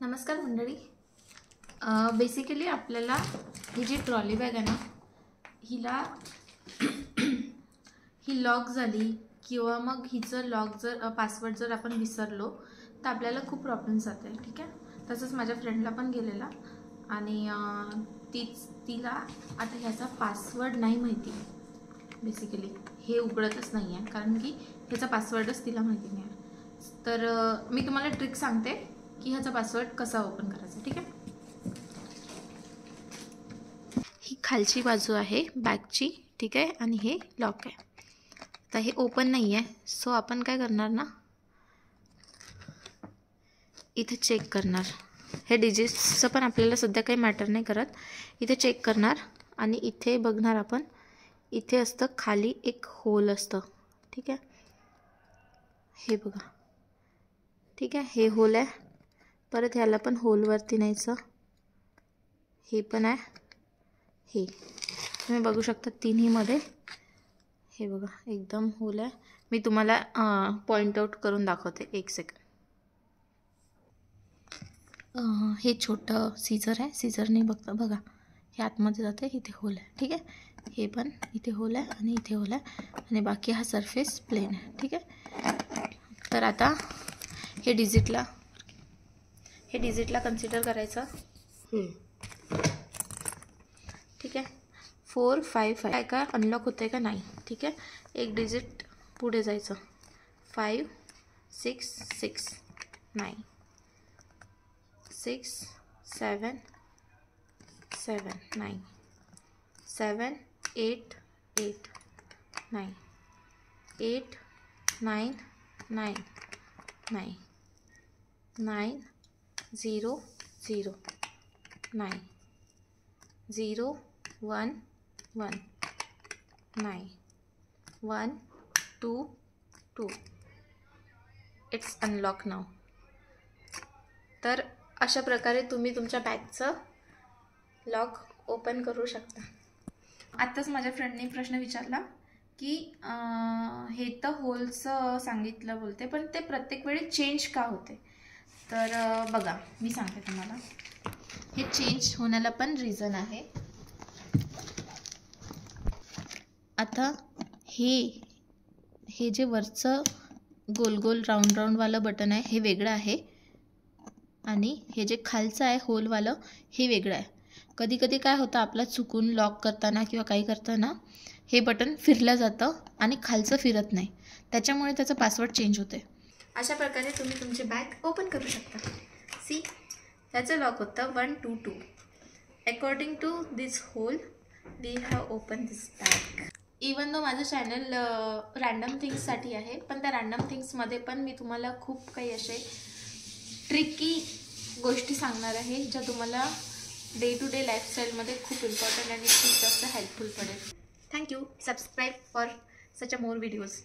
नमस्कार मंडळी. बेसिकली आपल्याला ही जी ट्रॉली बॅग आहे ना, हिला ही लॉक झाली किंवा मग हिचं लॉक जर पासवर्ड जर आपण विसरलो तर आपल्याला खूप प्रॉब्लेम्स जातील. ठीक आहे. तसंच माझ्या फ्रेंडला पण गेलेला आणि तिला आता ह्याचा पासवर्ड नाही माहिती. बेसिकली हे उघडतच नाही आहे कारण की ह्याचा पासवर्डच तिला माहिती नाही आहे. तर मी तुम्हाला ट्रिक सांगते की ह्याचा पासवर्ड कसा ओपन करायचा. ठीक आहे. ही खालची बाजू आहे बॅगची. ठीक आहे. आणि हे लॉक आहे. आता हे ओपन नाही आहे, सो आपण काय करणार ना, इथे चेक करणार. हे डिजिट्सचं पण आपल्याला सध्या काही मॅटर नाही करत. इथे चेक करणार आणि इथे बघणार आपण, इथे असतं खाली एक होल असतं. ठीक आहे. हे बघा. ठीक आहे. हे होल आहे. परत ह्याला पण होलवरती न्यायचं. हे पण आहे. हे तुम्ही बघू शकता तिन्हीमध्ये. हे बघा एकदम होल आहे. मी तुम्हाला पॉइंट आउट करून दाखवते. एक सेकंड. हे छोटं सीझर आहे. सीझरने बघा हे आतमध्ये जाते. इथे होल आहे. ठीक आहे. हे पण इथे होल आहे आणि इथे होल आहे आणि बाकी हा सरफेस प्लेन आहे. ठीक आहे. तर आता हे डिजिटला कन्सिडर करायचं. ठीक आहे. 4 5 5 काय का अनलॉक होते का नाही. ठीक आहे. एक डिजिट पुढे जायचं. 5 6 6 9 6 7 7 9 7 8 8 9 8 9 9 9 9 0 0 9 0 1 1 9 1 2 2. इट्स अनलॉक नाव. तर अशा प्रकारे तुम्ही तुमच्या बॅगचं लॉक ओपन करू शकता. आत्ताच माझ्या फ्रेंडने प्रश्न विचारला की हे तर होलचं सांगितलं बोलते, पण ते प्रत्येक वेळी चेंज का होते. तर बघा मी सांगते तुम्हाला. हे चेंज होण्याला पण रिझन आहे. आता हे जे वरचं गोल गोल राऊंड राऊंडवालं बटन आहे हे वेगळं आहे आणि हे जे खालचं आहे होलवालं हे वेगळं आहे. कधी कधी काय होतं, आपलं चुकून लॉक करताना किंवा काही करताना हे बटन फिरलं जातं आणि खालचं फिरत नाही. त्याच्यामुळे त्याचा पासवर्ड चेंज होते. अशा प्रकारे तुम्ही तुमची बॅग ओपन करू शकता. सी, त्याचं लॉक होतं 1 2 2. According to this whole we have open this bag. Even though माझं चॅनल रॅन्डम थिंग्ससाठी आहे, पण त्या रॅन्डम थिंग्समध्ये पण मी तुम्हाला खूप काही असे ट्रिकी गोष्टी सांगणार आहे ज्या तुम्हाला डे टू डे लाईफस्टाईलमध्ये खूप इम्पॉर्टंट आणि खूप जास्त हेल्पफुल पडेल. Thank you. Subscribe for such a more videos.